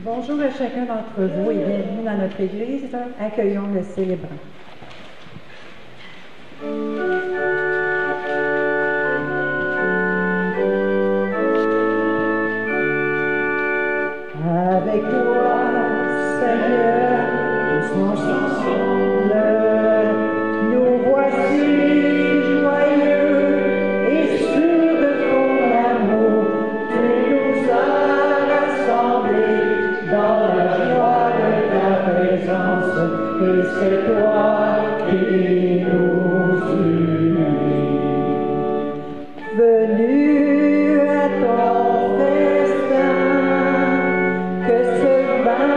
Bonjour à chacun d'entre vous et bienvenue dans notre Église. Accueillons le célébrant. Avec toi, Seigneur, tous ensemble, nous voici joyeux et sûrs de ton amour. Tu nous as rassemblés dans la joie de ta présence, et c'est toi qui nous unis. Venu à ton festin, que ce vin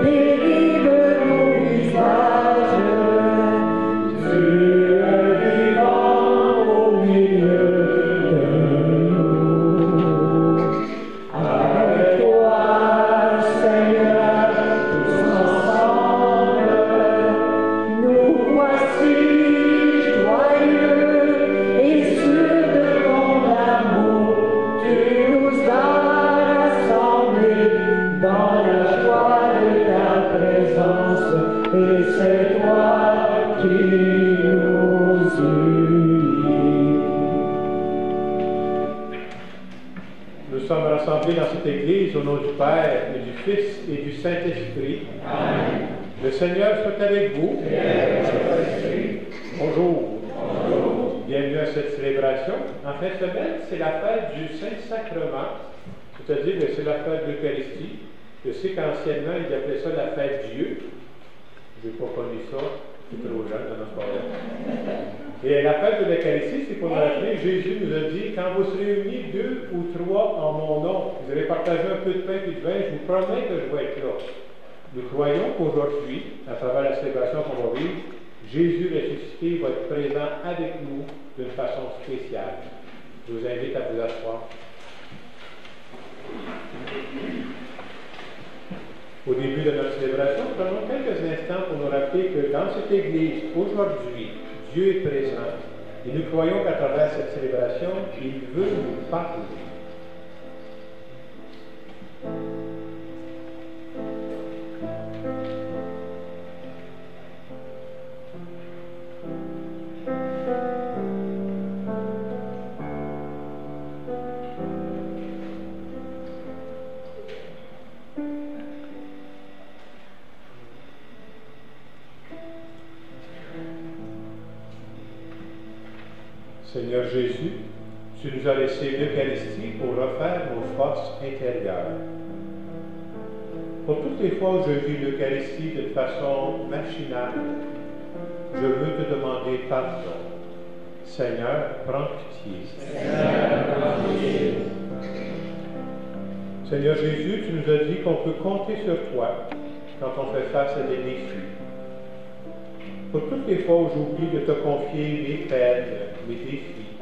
dérive nos visages, Dieu vivant au milieu de nous. Avec toi, Seigneur, tous ensemble, nous voici joyeux et sûrs de ton amour. Tu nous as rassemblés dans la joie de ta présence, et c'est toi qui nous unis. Nous sommes rassemblés dans cette Église au nom du Père, et du Fils et du Saint-Esprit. Amen. Le Seigneur soit avec vous. Bonjour. Bonjour. Bienvenue à cette célébration. En fin de semaine, c'est la fête du Saint-Sacrement, c'est-à-dire que c'est la fête de l'Eucharistie. Je sais qu'anciennement, ils appelaient ça la fête Dieu. Je n'ai pas connu ça, c'est trop jeune dans notre problème. Et la fête de l'Eucharistie, c'est pour nous rappeler, Jésus nous a dit, quand vous serez unis 2 ou 3 en mon nom, vous allez partager un peu de pain et de vin, je vous promets que je vais être là. Nous croyons qu'aujourd'hui, à travers la célébration qu'on va vivre, Jésus ressuscité va être présent avec nous d'une façon spéciale. Je vous invite à vous asseoir. Au début de notre célébration, prenons quelques instants pour nous rappeler que dans cette Église, aujourd'hui, Dieu est présent et nous croyons qu'à travers cette célébration, il veut nous parler. Seigneur Jésus, tu nous as laissé l'Eucharistie pour refaire nos forces intérieures. Pour toutes les fois où je vis l'Eucharistie de façon machinale, je veux te demander pardon. Seigneur, prends pitié. Seigneur, prends pitié. Seigneur Jésus, tu nous as dit qu'on peut compter sur toi quand on fait face à des défis. Pour toutes les fois où j'oublie de te confier mes peines, mes défis,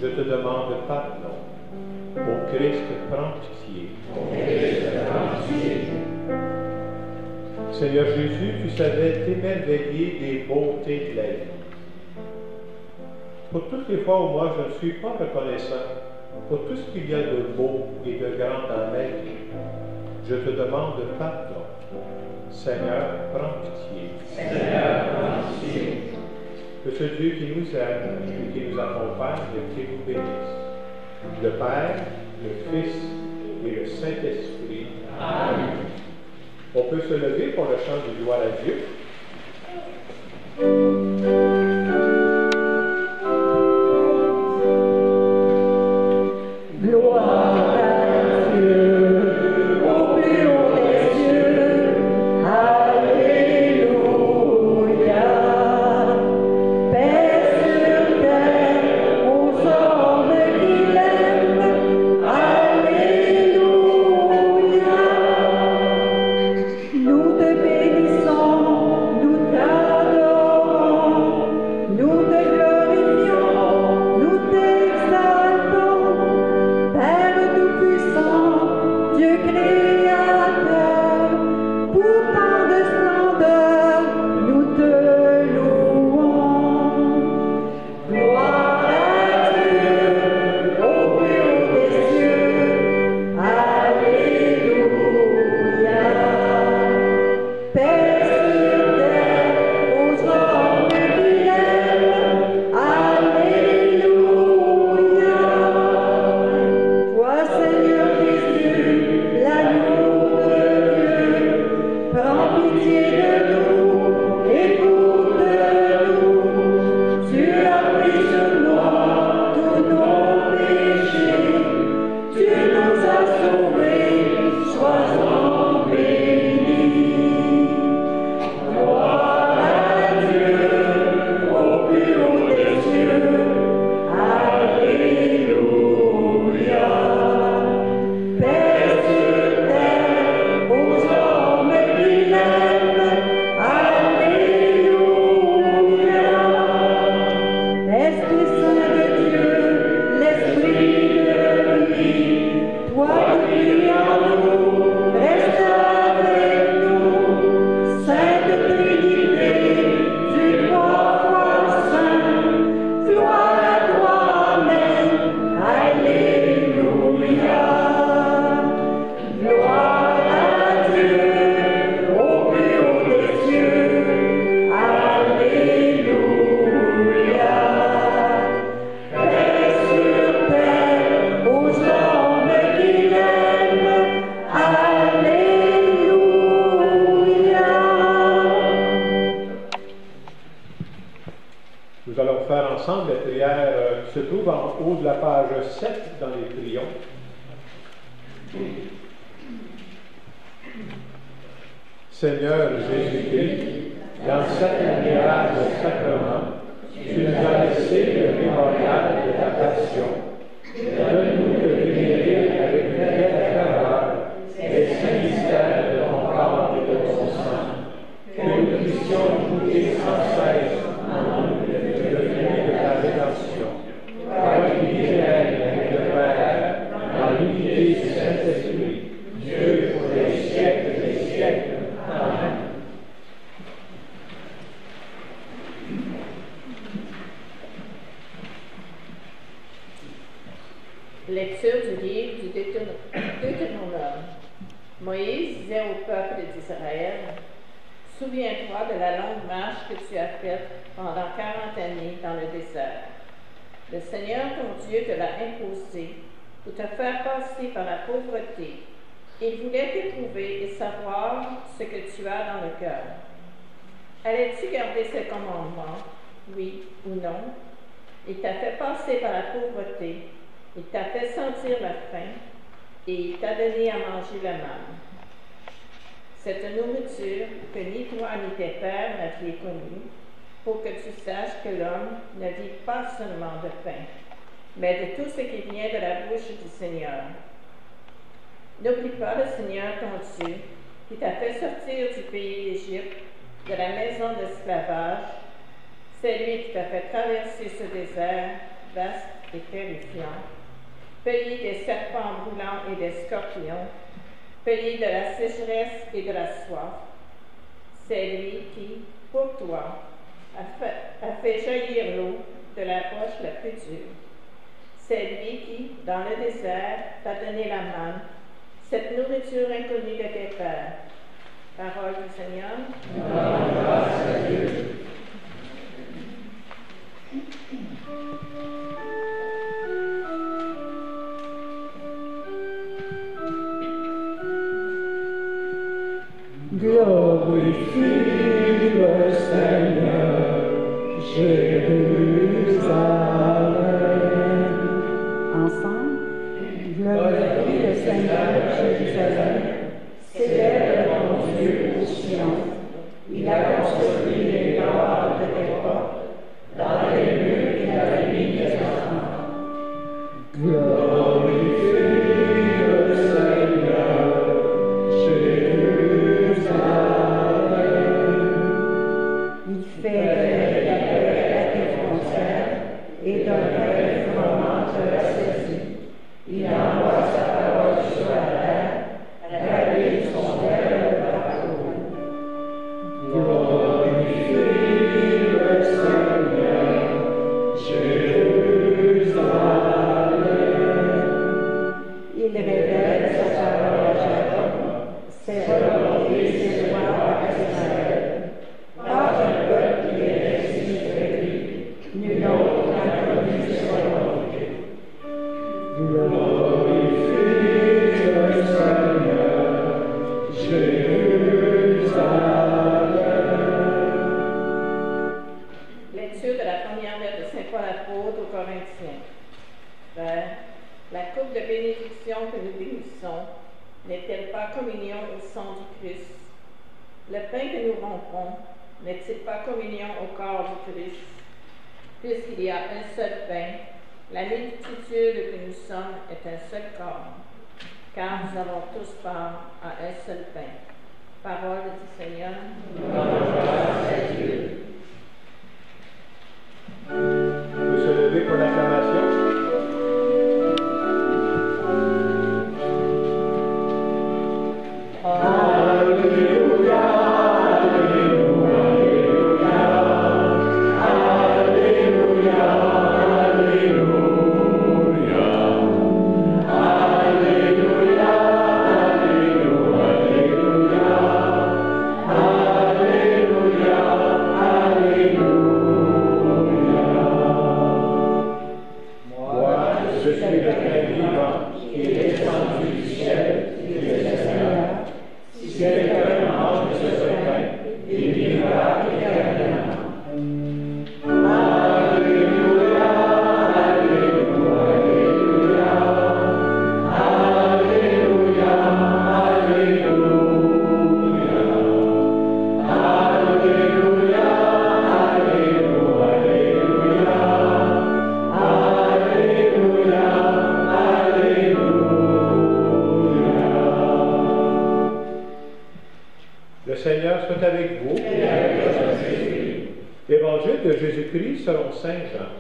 je te demande pardon. Ô Christ, prends pitié. Ô Christ, prends pitié. Seigneur Jésus, tu savais t'émerveiller des beautés de la vie. Pour toutes les fois où moi je ne suis pas reconnaissant pour tout ce qu'il y a de beau et de grand dans ma vie, je te demande pardon. Seigneur, prends pitié. Seigneur, prends pitié. Que ce Dieu qui nous aime et qui nous accompagne et qui nous bénisse. Le Père, le Fils et le Saint-Esprit. Amen. On peut se lever pour le chant de gloire à Dieu. Gloire à Dieu, au plus haut des cieux. Alléluia. Paix sur terre aux hommes qui l'aiment. Alléluia. Nous te bénissons, nous t'adorons, nous te glorifions, nous t'exaltons. Père tout-puissant, Dieu créateur, pour tant de splendeur, nous te louons. Gloire à Dieu, au plus haut des cieux. Alléluia. Seigneur Jésus-Christ, dans cet admirable sacrement, tu nous as laissé le mémorial de ta passion. Donne-nous de vénérer avec une telle ferveur les saints mystères de ton corps et de ton sang, que nous puissions goûter sans cesse en nous le fruit de ta rédemption. Toi qui vis avec le Père, dans l'unité du Saint-Esprit, Dieu pour les siècles des siècles. Amen. Lecture du livre du Deutéronome. Moïse disait au peuple d'Israël, « Souviens-toi de la longue marche que tu as faite pendant 40 années dans le désert. Le Seigneur ton Dieu te l'a imposé pour te faire passer par la pauvreté. Il voulait t'éprouver et savoir ce que tu as dans le cœur. Allais-tu garder ses commandements, oui ou non? Il t'a fait passer par la pauvreté. Il t'a fait sentir la faim et il t'a donné à manger la manne. Cette nourriture que ni toi ni tes pères n'aviez connue, pour que tu saches que l'homme ne vit pas seulement de pain, mais de tout ce qui vient de la bouche du Seigneur. N'oublie pas le Seigneur ton Dieu, qui t'a fait sortir du pays d'Égypte, de la maison d'esclavage. C'est lui qui t'a fait traverser ce désert vaste et terrifiant, pays des serpents brûlants et des scorpions, pays de la sécheresse et de la soif. C'est lui qui, pour toi, a fait jaillir l'eau de la roche la plus dure. C'est lui qui, dans le désert, t'a donné la manne, cette nourriture inconnue de tes pères. Parole du Seigneur. Grâce à Dieu. Glorifie le Seigneur, Jérusalem. Ensemble, glorifie le Seigneur, Jérusalem. Célèbre ton Dieu au Sion. Il a construit les corps de tes portes. Dans les murs, il a mis tes enfants. Glorifie le Seigneur, Jérusalem. Il fait la paix à tes frontières et d'un vrai moment te la saisit. Il envoie sa parole sur la terre, rallie son verbe partout. Glorifie le Seigneur, Jérusalem. Il révèle sa parole à Jacob, ses volontés et ses lois à Israël. Pas un peuple qui est ainsi que lui, nul autre n'a connu ses volontés. Glorifie le Seigneur, Jérusalem. Lecture de la première lettre de Saint Paul apôtre aux Corinthiens. Frères, la coupe de bénédiction que nous bénissons n'est-elle pas communion au sang du Christ? Le pain que nous rompons n'est-il pas communion au corps du Christ? Puisqu'il y a un seul pain, la multitude que nous sommes est un seul corps, car nous avons tous part à un seul pain. Parole du Seigneur. Grâce à Dieu. Vous se levez pour l'acclamation. Alléluia, Alléluia, Alléluia, Alléluia, Alléluia, Alléluia, Alléluia, Alléluia, Alléluia. soit avec vous. Évangile de Jésus-Christ selon Saint Jean.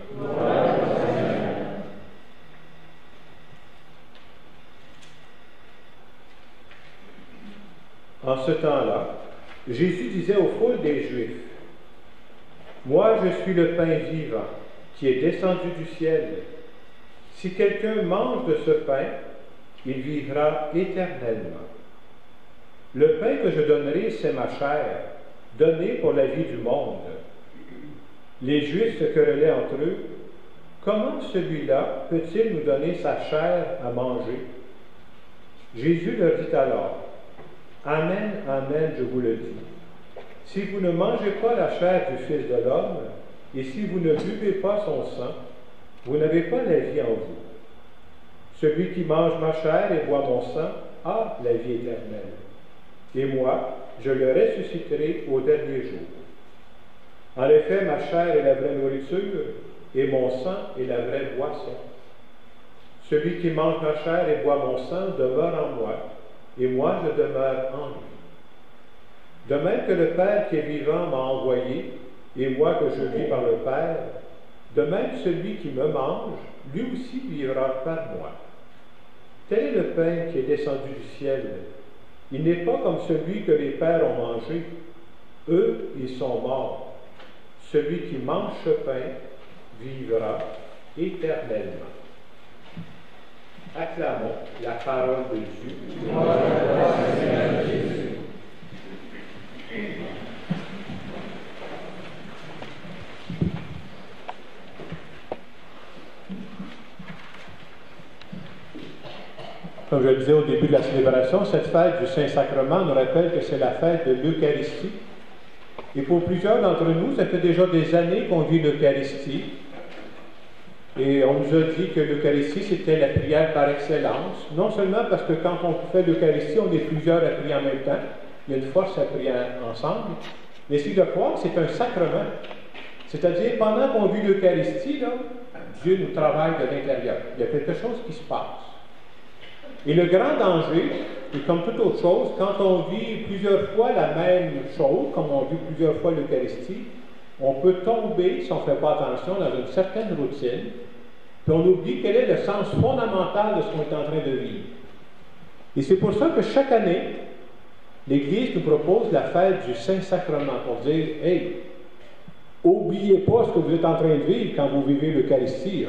En ce temps-là, Jésus disait aux foules des Juifs, « Moi, je suis le pain vivant qui est descendu du ciel. Si quelqu'un mange de ce pain, il vivra éternellement. Le pain que je donnerai, c'est ma chair, donnée pour la vie du monde. » Les Juifs se querellaient entre eux. « Comment celui-là peut-il nous donner sa chair à manger? » Jésus leur dit alors, « Amen, amen, je vous le dis. Si vous ne mangez pas la chair du Fils de l'homme, et si vous ne buvez pas son sang, vous n'avez pas la vie en vous. Celui qui mange ma chair et boit mon sang a la vie éternelle. Et moi, je le ressusciterai au dernier jour. En effet, ma chair est la vraie nourriture, et mon sang est la vraie boisson. Celui qui mange ma chair et boit mon sang demeure en moi, et moi je demeure en lui. De même que le Père qui est vivant m'a envoyé, et moi que je vis par le Père, de même celui qui me mange, lui aussi vivra par moi. Tel est le pain qui est descendu du ciel. Il n'est pas comme celui que les pères ont mangé. Eux, ils sont morts. Celui qui mange ce pain vivra éternellement. Acclamons la parole de Dieu. Comme je le disais au début de la célébration, cette fête du Saint-Sacrement nous rappelle que c'est la fête de l'Eucharistie. Et pour plusieurs d'entre nous, ça fait déjà des années qu'on vit l'Eucharistie. Et on nous a dit que l'Eucharistie, c'était la prière par excellence. Non seulement parce que quand on fait l'Eucharistie, on est plusieurs à prier en même temps. Il y a une force à prier ensemble. Mais c'est de croire que c'est un sacrement. C'est-à-dire, pendant qu'on vit l'Eucharistie, là, Dieu nous travaille de l'intérieur. Il y a quelque chose qui se passe. Et le grand danger, et comme toute autre chose, quand on vit plusieurs fois la même chose, comme on vit plusieurs fois l'Eucharistie, on peut tomber, si on ne fait pas attention, dans une certaine routine, puis on oublie quel est le sens fondamental de ce qu'on est en train de vivre. Et c'est pour ça que chaque année, l'Église nous propose la fête du Saint-Sacrement, pour dire, « Hey, oubliez pas ce que vous êtes en train de vivre quand vous vivez l'Eucharistie.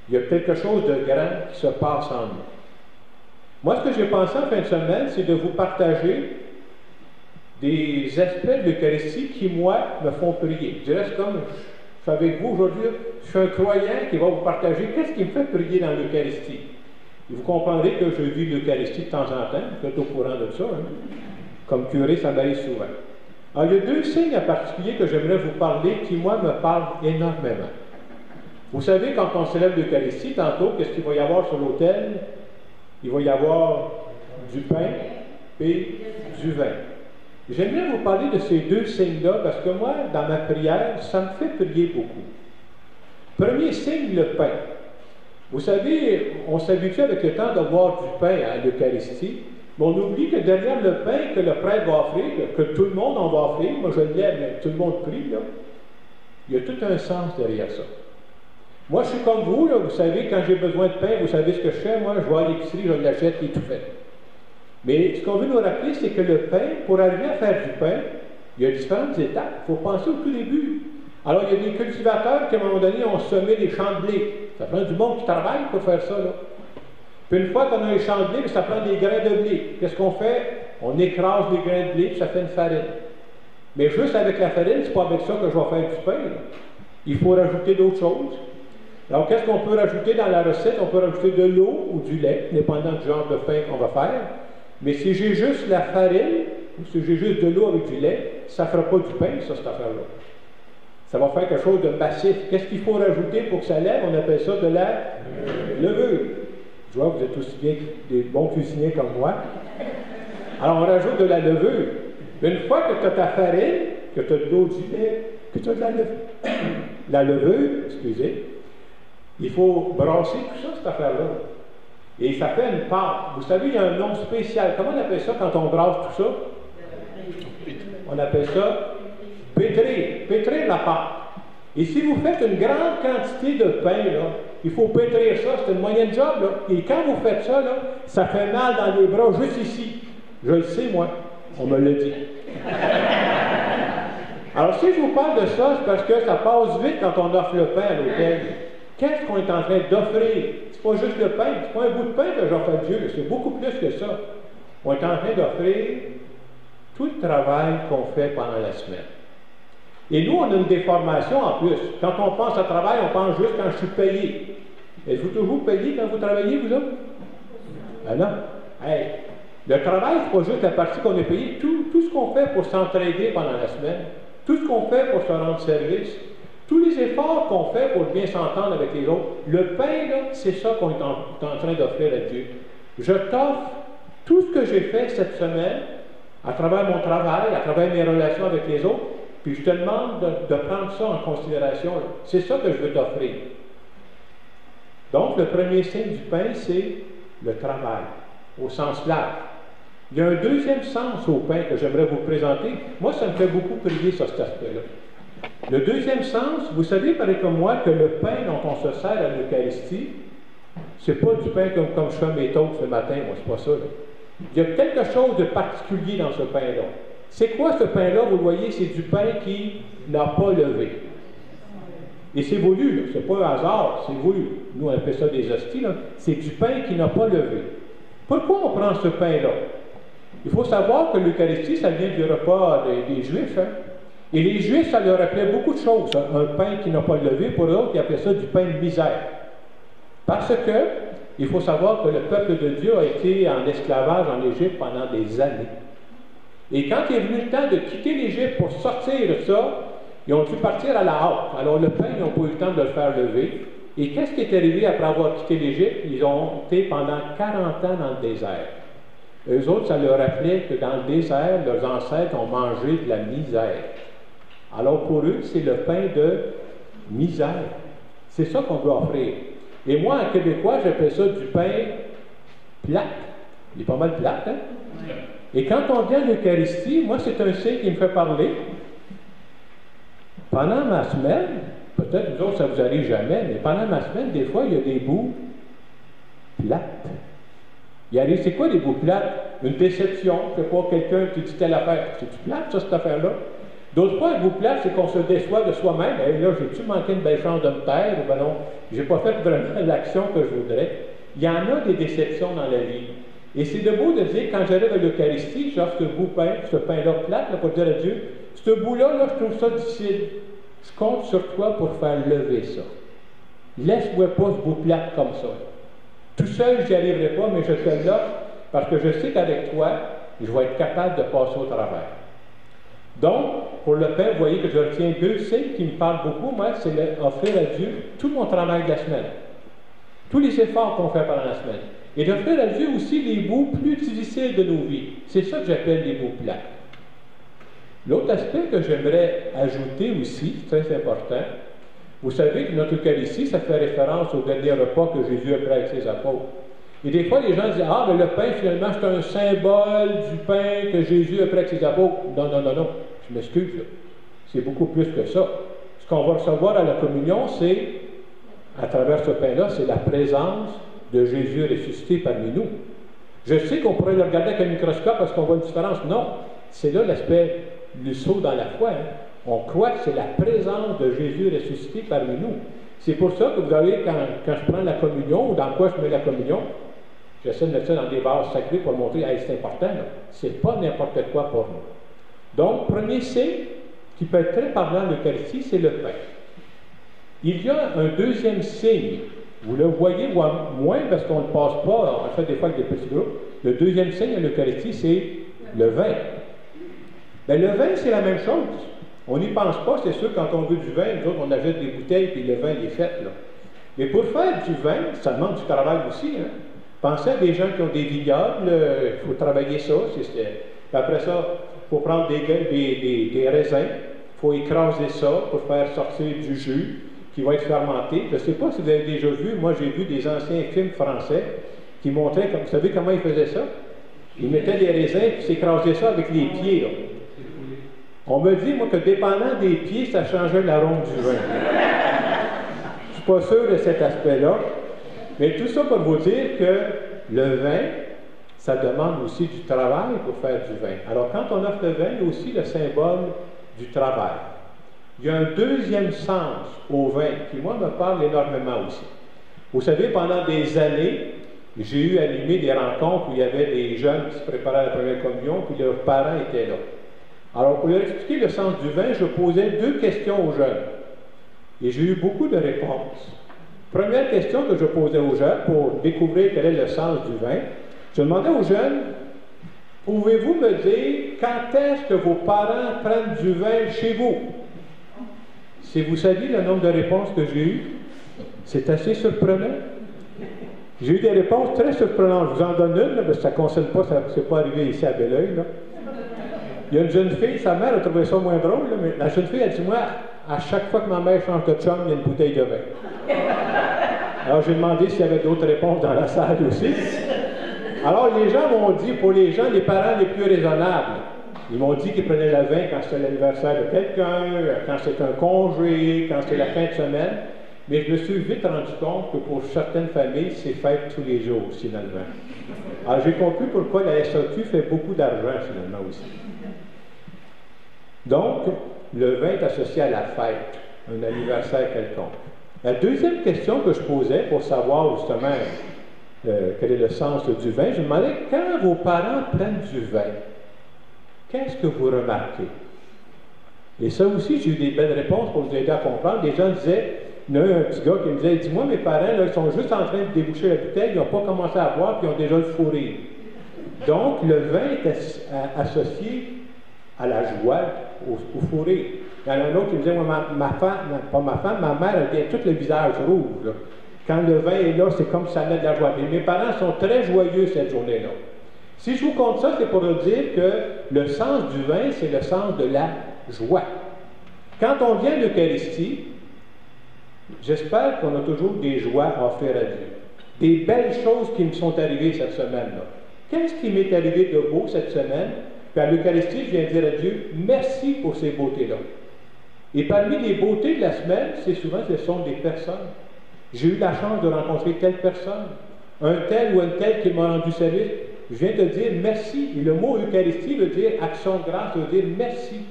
Il y a quelque chose de grand qui se passe en nous. » Moi, ce que j'ai pensé en fin de semaine, c'est de vous partager des aspects de l'Eucharistie qui, moi, me font prier. Je dirais, c'est comme, je suis avec vous aujourd'hui, je suis un croyant qui va vous partager qu'est-ce qui me fait prier dans l'Eucharistie. Et vous comprendrez que je vis l'Eucharistie de temps en temps, vous êtes au courant de ça, hein? Comme curé, ça m'arrive souvent. Alors, il y a deux signes en particulier que j'aimerais vous parler qui, moi, me parlent énormément. Vous savez, quand on célèbre l'Eucharistie, tantôt, qu'est-ce qu'il va y avoir sur l'autel? Il va y avoir du pain et du vin. J'aimerais vous parler de ces deux signes-là parce que moi, dans ma prière, ça me fait prier beaucoup. Premier signe, le pain. Vous savez, on s'habitue avec le temps de boire du pain à l'Eucharistie, mais on oublie que derrière le pain que le prêtre va offrir, que tout le monde en va offrir, moi je l'aime, mais tout le monde prie, là, il y a tout un sens derrière ça. Moi, je suis comme vous, là, vous savez, quand j'ai besoin de pain, vous savez ce que je fais, moi, je vais à l'épicerie, je l'achète, il est tout fait. Mais ce qu'on veut nous rappeler, c'est que le pain, pour arriver à faire du pain, il y a différentes étapes. Il faut penser au tout début. Alors, il y a des cultivateurs qui, à un moment donné, ont semé des champs de blé. Ça prend du monde qui travaille pour faire ça, là. Puis une fois qu'on a les champs de blé, ça prend des grains de blé. Qu'est-ce qu'on fait? On écrase les grains de blé, puis ça fait une farine. Mais juste avec la farine, c'est pas avec ça que je vais faire du pain, là. Il faut rajouter d'autres choses. Alors, qu'est-ce qu'on peut rajouter dans la recette? On peut rajouter de l'eau ou du lait, dépendant du genre de pain qu'on va faire. Mais si j'ai juste la farine, ou si j'ai juste de l'eau avec du lait, ça ne fera pas du pain, ça, cette affaire-là. Ça va faire quelque chose de massif. Qu'est-ce qu'il faut rajouter pour que ça lève? On appelle ça de la levure. Je vois que vous êtes aussi bien des bons cuisiniers comme moi. Alors, on rajoute de la levure. Une fois que tu as ta farine, que tu as de l'eau, du lait, que tu as de la levure, excusez, il faut brasser tout ça, cette affaire-là. Et ça fait une pâte. Vous savez, il y a un nom spécial. Comment on appelle ça quand on brasse tout ça? on appelle ça pétrir la pâte. Et si vous faites une grande quantité de pain, là, il faut pétrir ça, c'est une moyenne job, là. Et quand vous faites ça, là, ça fait mal dans les bras, juste ici. Je le sais, moi, on me l'a dit. Alors, si je vous parle de ça, c'est parce que ça passe vite quand on offre le pain à l'hôtel. Qu'est-ce qu'on est en train d'offrir? C'est pas juste le pain, c'est pas un bout de pain que j'offre à Dieu, c'est beaucoup plus que ça. On est en train d'offrir tout le travail qu'on fait pendant la semaine. Et nous, on a une déformation en plus. Quand on pense à travail, on pense juste quand je suis payé. Êtes-vous toujours payé quand vous travaillez, vous autres? Ben non. Hey, le travail, c'est pas juste la partie qu'on est payé. Tout ce qu'on fait pour s'entraider pendant la semaine, tout ce qu'on fait pour se rendre service, tous les efforts qu'on fait pour bien s'entendre avec les autres, le pain, là, c'est ça qu'on est en train d'offrir à Dieu. Je t'offre tout ce que j'ai fait cette semaine, à travers mon travail, à travers mes relations avec les autres, puis je te demande de prendre ça en considération. C'est ça que je veux t'offrir. Donc, le premier signe du pain, c'est le travail, au sens large. Il y a un deuxième sens au pain que j'aimerais vous présenter. Moi, ça me fait beaucoup prier sur cet aspect-là. Le deuxième sens, vous savez, pareil comme moi, que le pain dont on se sert à l'Eucharistie, c'est pas du pain comme je fais mes toasts ce matin, moi, c'est pas ça. Là. Il y a quelque chose de particulier dans ce pain-là. C'est quoi ce pain-là? Vous le voyez, c'est du pain qui n'a pas levé. Et c'est voulu, c'est pas un hasard, c'est voulu. Nous, on appelle ça des hosties, là. C'est du pain qui n'a pas levé. Pourquoi on prend ce pain-là? Il faut savoir que l'Eucharistie, ça vient du repas des Juifs. Hein? Et les Juifs, ça leur rappelait beaucoup de choses. Hein? Un pain qui n'a pas levé, pour eux, ils appelaient ça du pain de misère. Parce que, il faut savoir que le peuple de Dieu a été en esclavage en Égypte pendant des années. Et quand il est venu le temps de quitter l'Égypte pour sortir de ça, ils ont dû partir à la hâte. Alors le pain, ils n'ont pas eu le temps de le faire lever. Et qu'est-ce qui est arrivé après avoir quitté l'Égypte? Ils ont été pendant 40 ans dans le désert. Eux autres, ça leur rappelait que dans le désert, leurs ancêtres ont mangé de la misère. Alors pour eux, c'est le pain de misère. C'est ça qu'on doit offrir. Et moi, en québécois, j'appelle ça du pain plate. Il est pas mal plate, hein? Et quand on vient à l'Eucharistie, moi, c'est un signe qui me fait parler. Pendant ma semaine, peut-être vous autres, ça ne vous arrive jamais, mais pendant ma semaine, des fois, il y a des bouts plates. Il arrive, c'est quoi des bouts plates? Une déception, je ne sais pas, quelqu'un qui dit telle affaire. C'est-tu plate, ça, cette affaire-là? D'autres fois, un bout plate, c'est qu'on se déçoit de soi-même. Hey, là, j'ai-tu manqué une belle chance de me taire? Ou ben non, j'ai pas fait vraiment l'action que je voudrais. Il y en a des déceptions dans la vie. Et c'est de beau de dire, quand j'arrive à l'Eucharistie, j'offre ce pain-là plate, là, pour dire à Dieu, ce bout-là, là, je trouve ça difficile. Je compte sur toi pour faire lever ça. Laisse-moi pas ce bout plate comme ça. Tout seul, je n'y arriverai pas, mais je te l'offre parce que je sais qu'avec toi, je vais être capable de passer au travers. Donc, pour le pain, vous voyez que je retiens deux signes qui me parlent beaucoup. Moi, c'est d'offrir à Dieu tout mon travail de la semaine. Tous les efforts qu'on fait pendant la semaine. Et d'offrir à Dieu aussi les bouts plus difficiles de nos vies. C'est ça que j'appelle les bouts plates. L'autre aspect que j'aimerais ajouter aussi, très important, vous savez que notre Eucharistie, ça fait référence au dernier repas que Jésus a pris avec ses apôtres. Et des fois, les gens disent, ah, mais le pain, finalement, c'est un symbole du pain que Jésus a pris avec ses apôtres. Non, non, non, non, je m'excuse, là. C'est beaucoup plus que ça. Ce qu'on va recevoir à la communion, c'est, à travers ce pain-là, c'est la présence de Jésus ressuscité parmi nous. Je sais qu'on pourrait le regarder avec un microscope parce qu'on voit une différence. Non, c'est là l'aspect du saut dans la foi. Hein. On croit que c'est la présence de Jésus ressuscité parmi nous. C'est pour ça que vous avez, quand je prends la communion, ou dans quoi je mets la communion, j'essaie de mettre ça dans des vases sacrés pour montrer, hey, c'est important, c'est pas n'importe quoi pour nous. Donc, premier signe qui peut être très parlant de l'Eucharistie, c'est le pain. Il y a un deuxième signe. Vous le voyez moins parce qu'on ne le passe pas, on fait des fois avec des petits groupes. Le deuxième signe de l'Eucharistie, c'est le vin. Bien, le vin, c'est la même chose. On n'y pense pas, c'est sûr, quand on veut du vin, nous autres, on achète des bouteilles, puis le vin, il est fait, là. Mais pour faire du vin, ça demande du travail aussi, hein. Pensez à des gens qui ont des vignobles, il faut travailler ça. Après ça, il faut prendre des raisins, il faut écraser ça pour faire sortir du jus qui va être fermenté. Je ne sais pas si vous avez déjà vu, moi j'ai vu des anciens films français qui montraient, vous savez comment ils faisaient ça? Ils mettaient des raisins et s'écrasaient ça avec les pieds. Là. On me dit, moi, que dépendant des pieds, ça changeait l'arôme du vin. Je ne suis pas sûr de cet aspect-là. Mais tout ça pour vous dire que le vin, ça demande aussi du travail pour faire du vin. Alors, quand on offre le vin, il y a aussi le symbole du travail. Il y a un deuxième sens au vin qui, moi, me parle énormément aussi. Vous savez, pendant des années, j'ai eu animé des rencontres où il y avait des jeunes qui se préparaient à la première communion, puis leurs parents étaient là. Alors, pour leur expliquer le sens du vin, je posais 2 questions aux jeunes. Et j'ai eu beaucoup de réponses. Première question que je posais aux jeunes pour découvrir quel est le sens du vin, je demandais aux jeunes, pouvez-vous me dire quand est-ce que vos parents prennent du vin chez vous? Si vous saviez le nombre de réponses que j'ai eues, c'est assez surprenant. J'ai eu des réponses très surprenantes. Je vous en donne une, là, parce que ça ne concerne pas, ça ne s'est pas arrivé ici à Belleuil. Il y a une jeune fille, sa mère a trouvé ça moins drôle, là, mais la jeune fille a dit, moi, à chaque fois que ma mère change de chum, il y a une bouteille de vin. Alors j'ai demandé s'il y avait d'autres réponses dans la salle aussi. Alors les gens m'ont dit, pour les gens, les parents les plus raisonnables, ils m'ont dit qu'ils prenaient le vin quand c'était l'anniversaire de quelqu'un, quand c'était un congé, quand c'était la fin de semaine. Mais je me suis vite rendu compte que pour certaines familles, c'est fête tous les jours, finalement. Alors j'ai compris pourquoi la SAQ fait beaucoup d'argent, finalement, aussi. Donc, le vin est associé à la fête, un anniversaire quelconque. La deuxième question que je posais pour savoir justement quel est le sens du vin, je me demandais, quand vos parents prennent du vin, qu'est-ce que vous remarquez? Et ça aussi, j'ai eu des belles réponses pour vous aider à comprendre. Les gens disaient, il y a un petit gars qui me disait, dis-moi, mes parents, là, ils sont juste en train de déboucher la bouteille, ils n'ont pas commencé à boire, puis ils ont déjà le fou rire. Donc, le vin est associé à la joie, au fou rire. Il y en a un autre qui me disait, moi, ma mère, elle vient tout le visage rouge. Là. Quand le vin est là, c'est comme si ça met de la joie. Mais mes parents sont très joyeux cette journée-là. Si je vous compte ça, c'est pour vous dire que le sens du vin, c'est le sens de la joie. Quand on vient à l'Eucharistie, j'espère qu'on a toujours des joies à offrir à Dieu. Des belles choses qui me sont arrivées cette semaine-là. Qu'est-ce qui m'est arrivé de beau cette semaine? Puis à l'Eucharistie, je viens dire à Dieu, merci pour ces beautés-là. Et parmi les beautés de la semaine, c'est souvent, ce sont des personnes. J'ai eu la chance de rencontrer telle personne, un tel ou un tel qui m'a rendu service. Je viens te dire merci. Et le mot Eucharistie veut dire action de grâce, veut dire merci.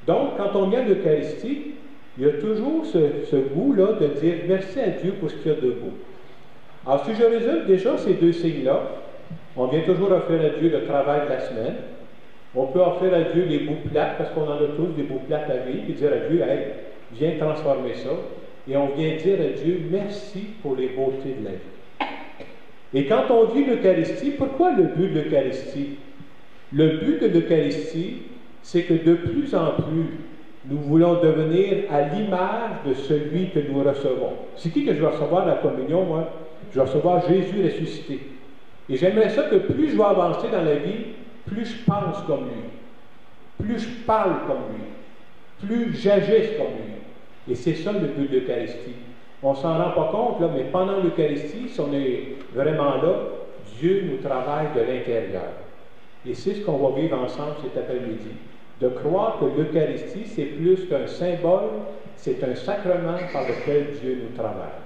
Donc, quand on vient à l'Eucharistie, il y a toujours ce goût-là de dire merci à Dieu pour ce qu'il y a de beau. Alors, si je résume déjà ces 2 signes-là, on vient toujours offrir à Dieu le travail de la semaine. On peut offrir à Dieu les bouts plates, parce qu'on en a tous des bouts plates à vivre, et dire à Dieu, hey, viens transformer ça. Et on vient dire à Dieu, merci pour les beautés de la vie. Et quand on vit l'Eucharistie, pourquoi le but de l'Eucharistie? Le but de l'Eucharistie, c'est que de plus en plus, nous voulons devenir à l'image de celui que nous recevons. C'est qui que je vais recevoir dans la communion, moi? Je vais recevoir Jésus ressuscité. Et j'aimerais ça que plus je vais avancer dans la vie, plus je pense comme lui, plus je parle comme lui, plus j'agisse comme lui. Et c'est ça le but de l'Eucharistie. On ne s'en rend pas compte, là, mais pendant l'Eucharistie, si on est vraiment là, Dieu nous travaille de l'intérieur. Et c'est ce qu'on va vivre ensemble cet après-midi. De croire que l'Eucharistie, c'est plus qu'un symbole, c'est un sacrement par lequel Dieu nous travaille.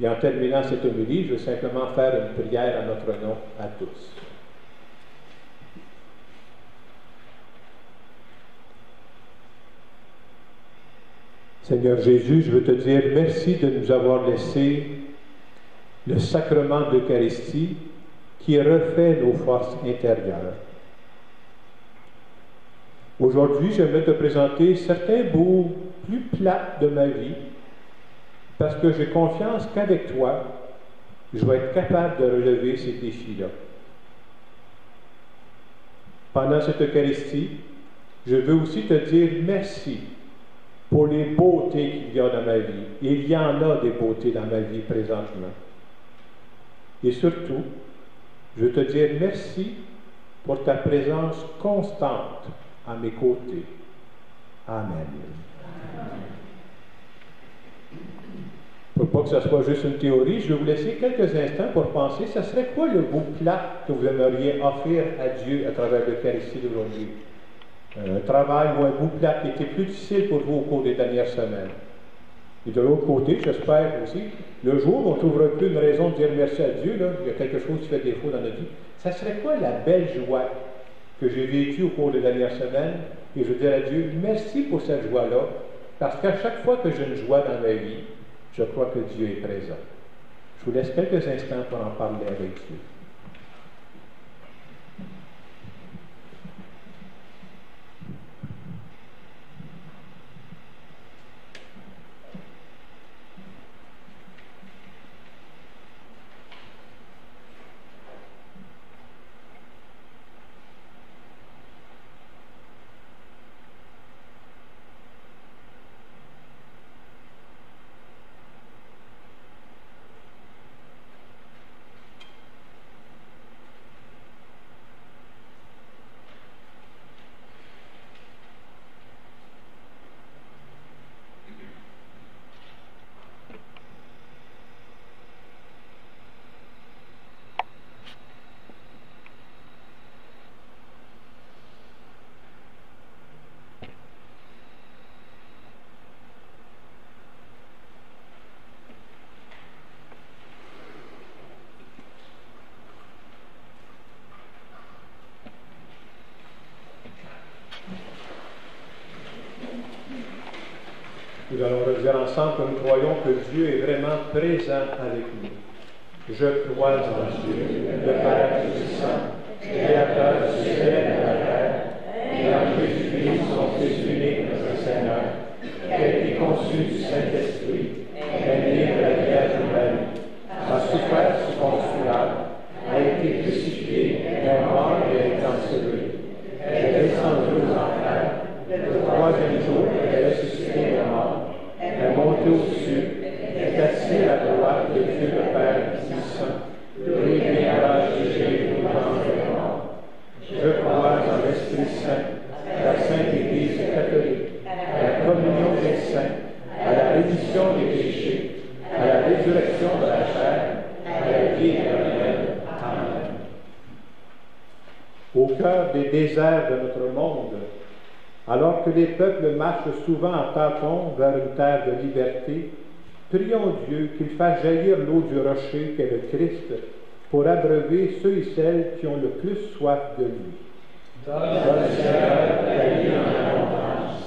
Et en terminant cette homélie, je veux simplement faire une prière à notre nom à tous. Seigneur Jésus, je veux te dire merci de nous avoir laissé le sacrement de l'Eucharistie qui refait nos forces intérieures. Aujourd'hui, j'aimerais te présenter certains bouts plus plates de ma vie parce que j'ai confiance qu'avec toi, je vais être capable de relever ces défis-là. Pendant cette Eucharistie, je veux aussi te dire merci pour les beautés qu'il y a dans ma vie. Et il y en a des beautés dans ma vie présentement. Et surtout, je veux te dire merci pour ta présence constante à mes côtés. Amen. Pour pas que ce soit juste une théorie, je vais vous laisser quelques instants pour penser, ce serait quoi le beau plat que vous aimeriez offrir à Dieu à travers l'Eucharistie d'aujourd'hui? un travail ou un bout plat qui était plus difficile pour vous au cours des dernières semaines. Et de l'autre côté, j'espère aussi, le jour où on ne trouvera plus une raison de dire merci à Dieu, là, il y a quelque chose qui fait défaut dans notre vie, ça serait quoi la belle joie que j'ai vécue au cours des dernières semaines? Et je dis à Dieu, merci pour cette joie-là, parce qu'à chaque fois que j'ai une joie dans ma vie, je crois que Dieu est présent. Je vous laisse quelques instants pour en parler avec Dieu. Nous allons redire ensemble que nous croyons que Dieu est vraiment présent avec nous. Je crois en Dieu, le Père Tout-Puissant, Créateur du ciel et de la terre, et en Jésus-Christ, son Fils unique, notre Seigneur, qui a été conçu du Saint-Esprit, est né de la Vierge Marie, a souffert sous Ponce Pilate, a été crucifié, est mort et est enseveli, est descendu aux enfers, le troisième jour est ressuscité de mort, est monté au-dessus, est assis à la droite de Dieu le Père Tout-Puissant, lui viendra juger les vivants et les morts. Je crois en l'Esprit Saint, la Sainte Église catholique, à la communion des saints, à la rémission des péchés, à la résurrection de la chair, à la vie éternelle. Amen. Au cœur des déserts de notre monde, alors que les peuples marchent souvent en tâtons vers une terre de liberté, prions Dieu qu'il fasse jaillir l'eau du rocher qu'est le Christ pour abreuver ceux et celles qui ont le plus soif de lui. Donne, Seigneur, la vie en abondance.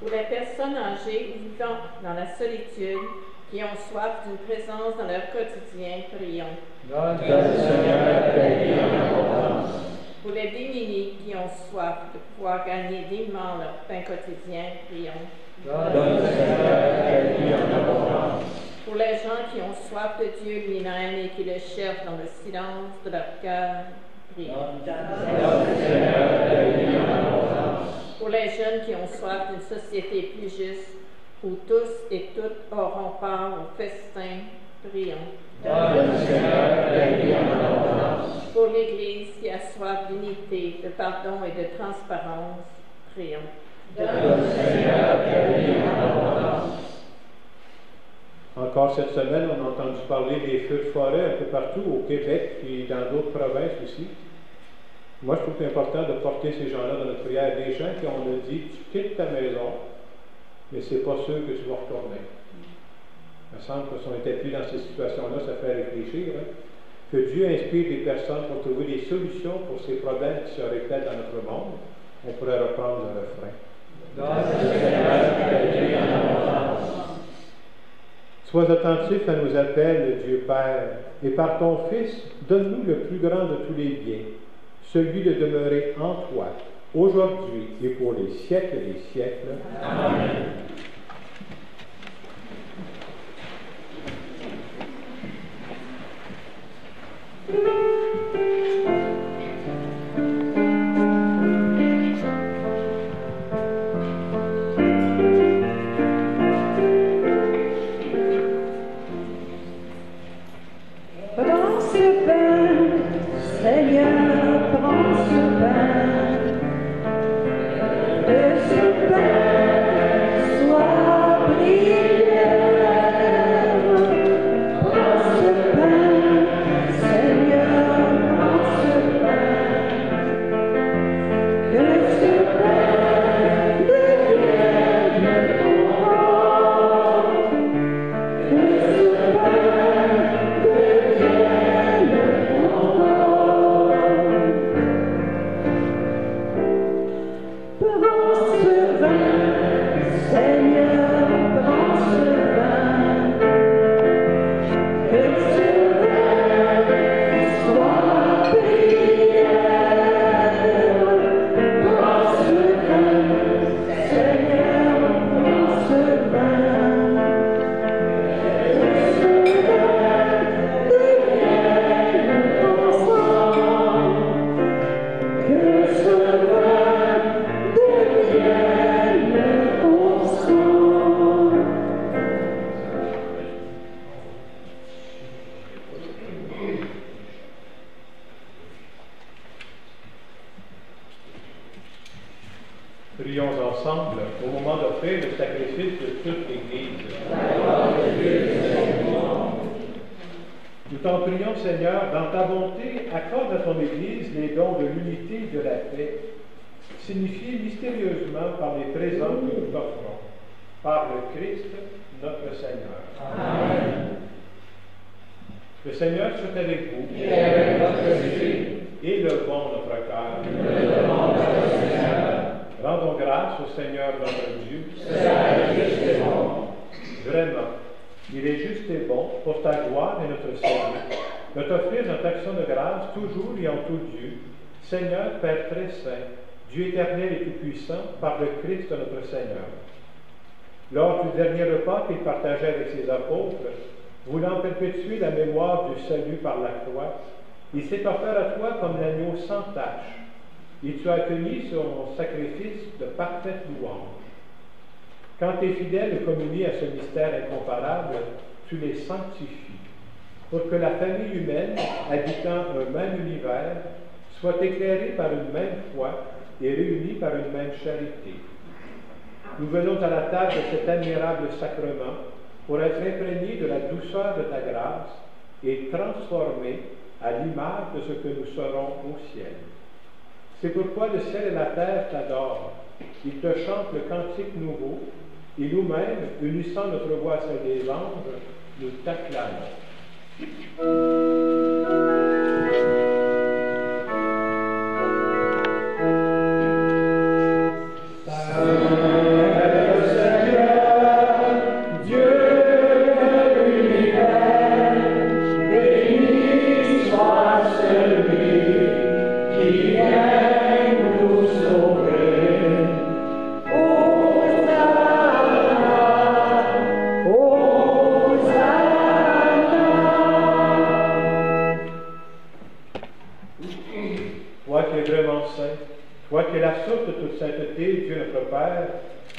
Pour les personnes âgées vivant dans la solitude, qui ont soif d'une présence dans leur quotidien, prions. Donne, Seigneur, la vie en abondance. Pour les démunis qui ont soif de pouvoir gagner dignement leur pain quotidien, prions. Donne, Seigneur, la vie en abondance. Pour les gens qui ont soif de Dieu lui-même et qui le cherchent dans le silence de leur cœur, prions. Donne, Seigneur, la vie en abondance. Pour les jeunes qui ont soif d'une société plus juste, où tous et toutes auront part au festin, prions. Donne, Seigneur, la vie en abondance. Pour l'Église qui a soif d'unité, de pardon et de transparence, prions. Donne, Seigneur, la vie en abondance. Encore cette semaine, on a entendu parler des feux de forêt un peu partout au Québec et dans d'autres provinces aussi. Moi, je trouve que c'est important de porter ces gens-là dans notre prière. Des gens qui ont dit, tu quittes ta maison, mais ce n'est pas sûr que tu vas retourner. Il me semble que si on était plus dans ces situations-là, ça fait réfléchir. Hein? Que Dieu inspire des personnes pour trouver des solutions pour ces problèmes qui se répètent dans notre monde. On pourrait reprendre le refrain. Donne, Seigneur, la vie en abondance. Sois attentif à nos appels, Dieu Père, et par ton Fils, donne-nous le plus grand de tous les biens, celui de demeurer en toi, aujourd'hui et pour les siècles des siècles. Amen. Prends ce pain, Seigneur, prends ce pain. De ce pain, Seigneur, dans ta bonté, accorde à ton Église les dons de l'unité et de la paix, signifiés mystérieusement par les présents que nous t'offrons. Par le Christ, notre Seigneur. Amen. Le Seigneur soit avec vous. Et avec votre esprit. Élevons notre cœur. Nous élevons notre Seigneur. Rendons grâce au Seigneur notre Dieu. C'est juste et bon. Vraiment, il est juste et bon, pour ta gloire et notre salut, de t'offrir notre action de grâce toujours et en tout Dieu, Seigneur, Père très saint, Dieu éternel et tout-puissant, par le Christ notre Seigneur. Lors du dernier repas qu'il partageait avec ses apôtres, voulant perpétuer la mémoire du salut par la croix, il s'est offert à toi comme l'agneau sans tache, et tu as accueilli son sacrifice de parfaite louange. Quand tes fidèles communient à ce mystère incomparable, tu les sanctifies, pour que la famille humaine, habitant un même univers, soit éclairée par une même foi et réunie par une même charité. Nous venons à la table de cet admirable sacrement pour être imprégnés de la douceur de ta grâce et transformés à l'image de ce que nous serons au ciel. C'est pourquoi le ciel et la terre t'adorent. Ils te chantent le cantique nouveau, et nous-mêmes, unissant notre voix à celle des anges, nous t'acclamons.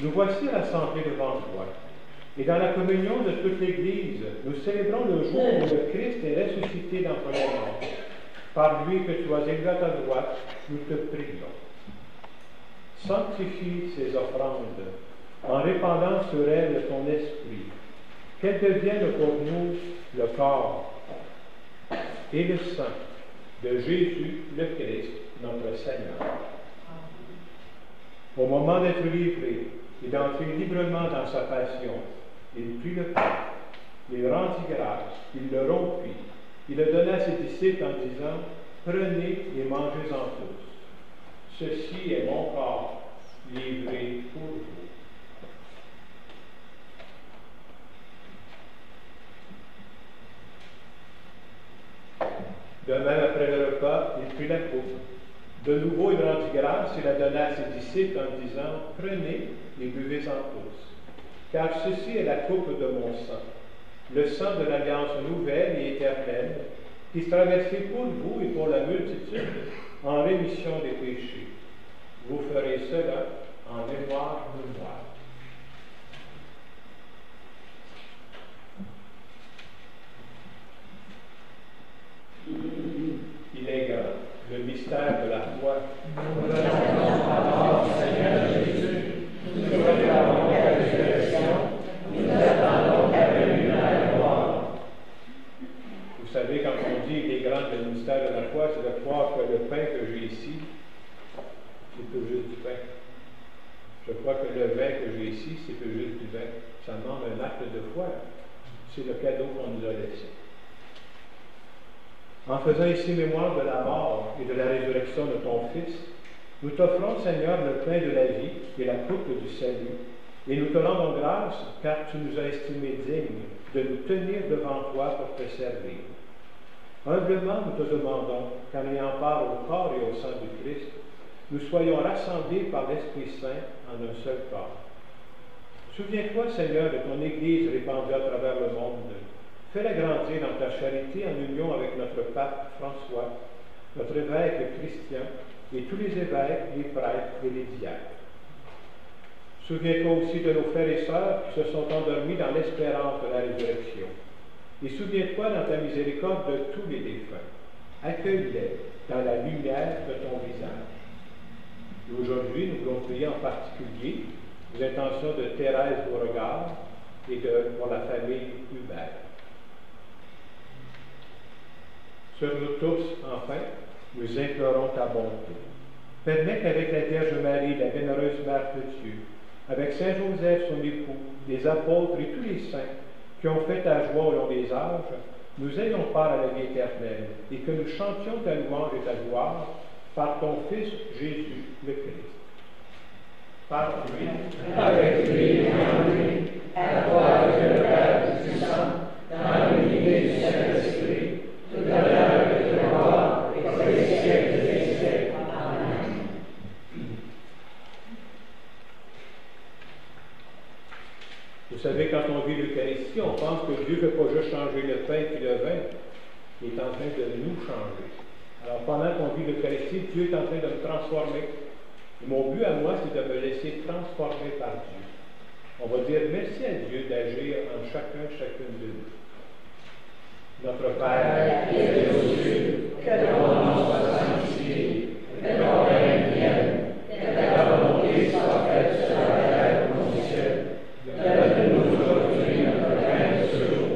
Nous voici rassemblés devant toi. Et dans la communion de toute l'Église, nous célébrons le jour où le Christ est ressuscité d'entre les morts. Par lui que tu as élevé à ta droite, nous te prions. Sanctifie ces offrandes en répandant sur elles ton esprit, qu'elles deviennent pour nous le corps et le sang de Jésus le Christ, notre Seigneur. Au moment d'être livré et d'entrer librement dans sa passion, il prit le pain, il rendit grâce, il le rompit, il le donna à ses disciples en disant, « Prenez et mangez-en tous. Ceci est mon corps, livré pour vous. » De même, après le repas, il prit la coupe. De nouveau, il rendit grâce et la donna à ses disciples en disant, « Prenez et buvez-en tous, car ceci est la coupe de mon sang, le sang de l'alliance nouvelle et éternelle, qui sera versé pour vous et pour la multitude en rémission des péchés. Vous ferez cela en mémoire de moi. » Il est grand, le mystère de la foi. Nous attendons alors, Seigneur Jésus, nous attendons ta résurrection, nous attendons ta venue à la gloire. Vous savez, quand on dit il est grand le mystère de la foi, c'est de croire que le pain que j'ai ici, c'est tout juste du pain. Je crois que le vin que j'ai ici, c'est tout juste du vin. Ça demande un acte de foi. C'est le cadeau qu'on nous a laissé. En faisant ici mémoire de la mort et de la résurrection de ton Fils, nous t'offrons, Seigneur, le pain de la vie et la coupe du salut, et nous te rendons grâce car tu nous as estimés dignes de nous tenir devant toi pour te servir. Humblement, nous te demandons qu'en ayant part au corps et au sang du Christ, nous soyons rassemblés par l'Esprit Saint en un seul corps. Souviens-toi, Seigneur, de ton Église répandue à travers le monde. Fais-la grandir dans ta charité en union avec notre pape François, notre évêque Christian, et tous les évêques, les prêtres et les diacres. Souviens-toi aussi de nos frères et sœurs qui se sont endormis dans l'espérance de la résurrection. Et souviens-toi dans ta miséricorde de tous les défunts. Accueille-les dans la lumière de ton visage. Et aujourd'hui, nous voulons prier en particulier les intentions de Thérèse Beauregard et pour la famille Hubert. Sur nous tous, enfin, nous implorons ta bonté. Permets qu'avec la Vierge Marie, la bienheureuse Mère de Dieu, avec Saint Joseph, son époux, les apôtres et tous les saints qui ont fait ta joie au long des âges, nous ayons part à la vie éternelle et que nous chantions ta louange et ta gloire par ton Fils Jésus le Christ. Par lui, avec lui et en lui, à toi Dieu le Père Tout-Puissant, dans l'unité du Saint-Esprit, tout honneur et gloire, et pour les siècles des siècles. Amen. Vous savez, quand on vit l'Eucharistie, on pense que Dieu ne veut pas juste changer le pain et le vin, il est en train de nous changer. Alors pendant qu'on vit l'Eucharistie, Dieu est en train de me transformer. Et mon but à moi, c'est de me laisser transformer par Dieu. On va dire merci à Dieu d'agir en chacune de nous. Notre Père, qui es aux cieux, que ton nom soit sanctifié, que ton règne vienne, que ta volonté soit faite sur la terre comme au ciel. Donne-nous aujourd'hui notre pain de ce jour.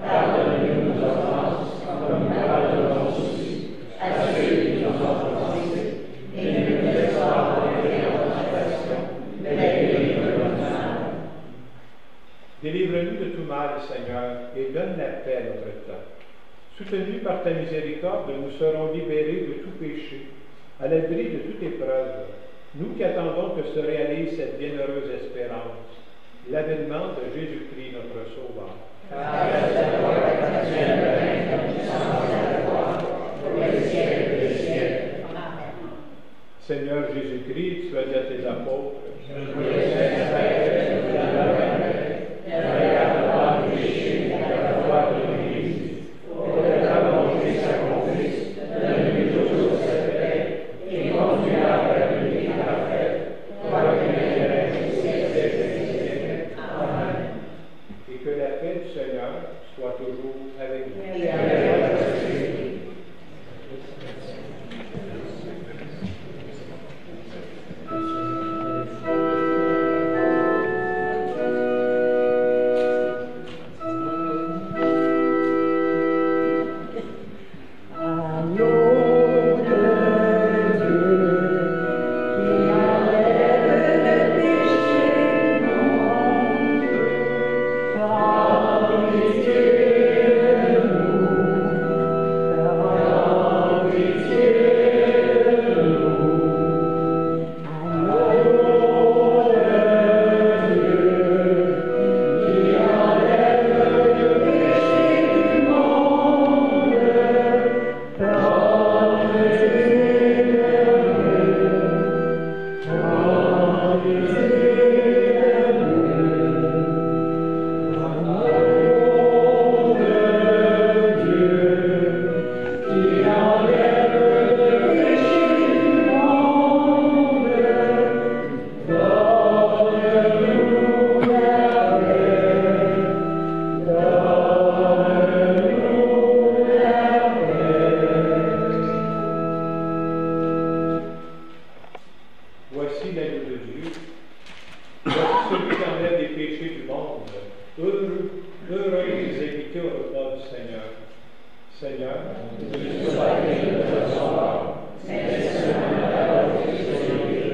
Pardonne-nous nos offenses, comme nous pardonnons aussi à ceux qui nous ont offensés. Et ne nous laisse pas entrer en tentation, mais délivre-nous du mal. Délivre-nous de tout mal, Seigneur, et donne la paix à notre temps. Soutenus par ta miséricorde, nous serons libérés de tout péché, à l'abri de toute épreuve, nous qui attendons que se réalise cette bienheureuse espérance, l'avènement de Jésus-Christ, notre Sauveur. Seigneur Jésus-Christ, tu as dit à tes apôtres, et que la paix du Seigneur soit toujours avec nous. Voici l'agneau de Dieu. Voici celui qui enlève les péchés du monde. Heureux les invités au repas du Seigneur. Seigneur, que tu sois béni de notre sort, mais seulement la parole qui soit bénie.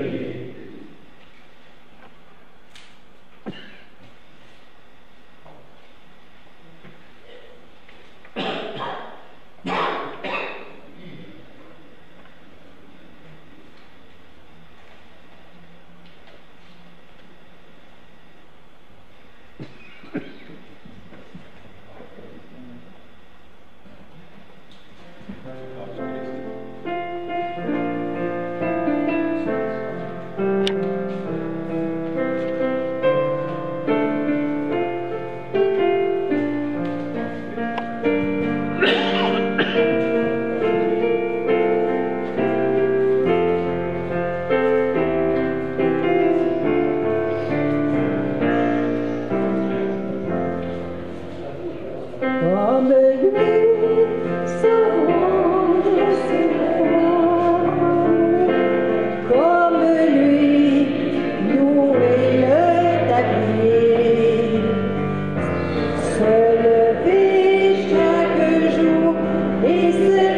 Se lever chaque jour et se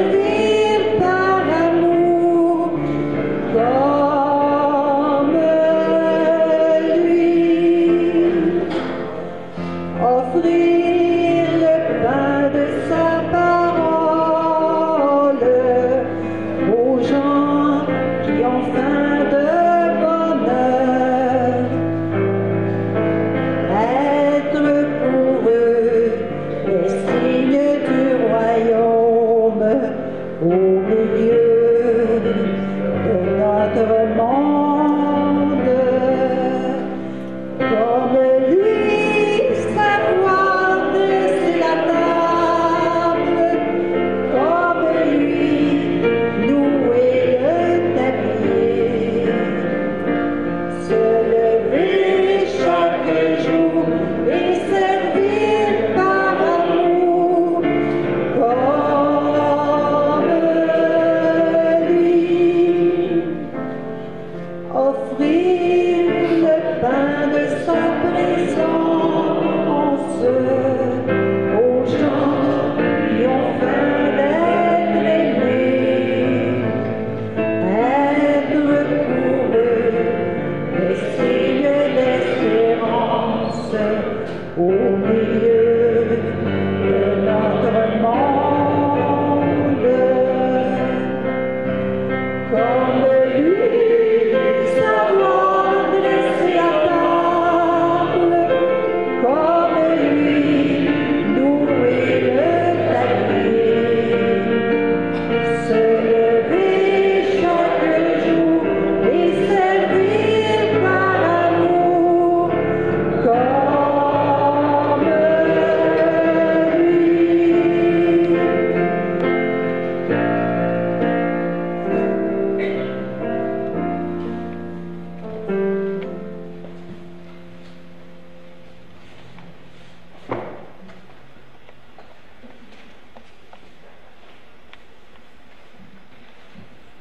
offrir le pain de sa parole aux gens qui ont faim de bonheur, être pour eux les signes du royaume au milieu de notre monde, comme lui savoir dresser la table, comme lui nouer le tablier, se lever chaque jour et servir par amour, comme lui, offrir le pain de sa présence aux gens qui ont faim d'être aimés, être pour eux les signes d'espérance au milieu de notre monde, comme lui savoir dresser la table, comme lui nouer le tablier, se lever chaque jour et servir par amour, comme lui.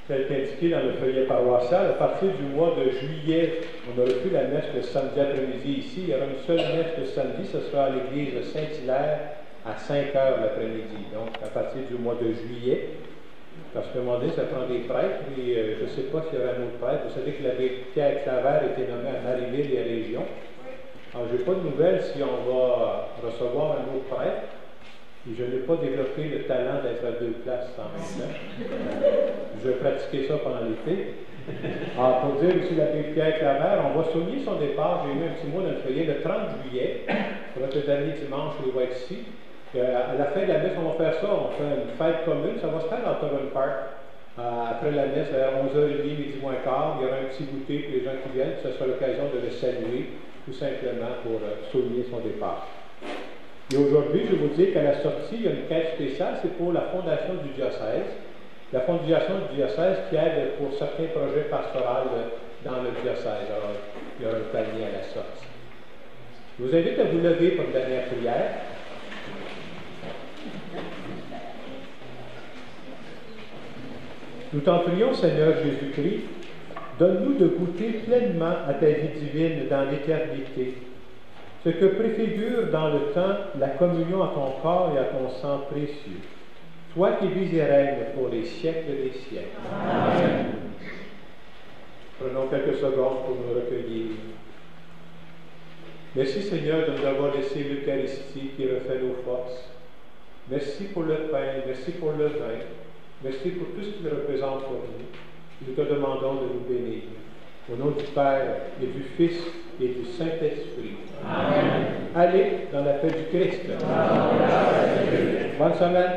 Tel qu'indiqué dans le feuillet paroissial, à partir du mois de juillet, on n'aura plus la messe le samedi après-midi ici. Il y aura une seule messe le samedi, ce sera à l'église de Saint-Hilaire à 5 h l'après-midi. Donc, à partir du mois de juillet, parce qu'à un moment donné, ça prend des prêtres, et je ne sais pas s'il y aura un autre prêtre. Vous savez que l'abbé Pierre Claver a été nommé à Marieville et à Région. Alors, je n'ai pas de nouvelles si on va recevoir un autre prêtre. Et je n'ai pas développé le talent d'être à 2 places en même temps. Je vais pratiquer ça pendant l'été. Alors, pour dire aussi l'abbé Pierre Claver, on va souligner son départ. J'ai eu un petit mot dans le feuillet le 30 juillet. Ça va être le dernier dimanche où il va être ici. À la fin de la messe, on va faire ça. On fait une fête commune. Ça va se faire dans Torrent Park. Après la messe, vers 11h30, midi moins quart, il y aura un petit goûter pour les gens qui viennent. Ce sera l'occasion de le saluer, tout simplement pour souligner son départ. Et aujourd'hui, je vais vous dire qu'à la sortie, il y a une quête spéciale, c'est pour la fondation du diocèse. La fondation du diocèse qui aide pour certains projets pastoraux dans le diocèse. Alors, il y aura un panier à la sortie. Je vous invite à vous lever pour une dernière prière. Nous t'en prions, Seigneur Jésus-Christ, donne-nous de goûter pleinement à ta vie divine dans l'éternité, ce que préfigure dans le temps la communion à ton corps et à ton sang précieux. Toi qui vis et règnes pour les siècles des siècles. Amen. Prenons quelques secondes pour nous recueillir. Merci Seigneur de nous avoir laissé l'Eucharistie qui refait nos forces. Merci pour le pain, merci pour le vin, merci pour tout ce qu'il représente pour nous. Nous te demandons de nous bénir. Au nom du Père et du Fils et du Saint-Esprit. Amen. Allez dans la paix du Christ. Amen. Bonne semaine.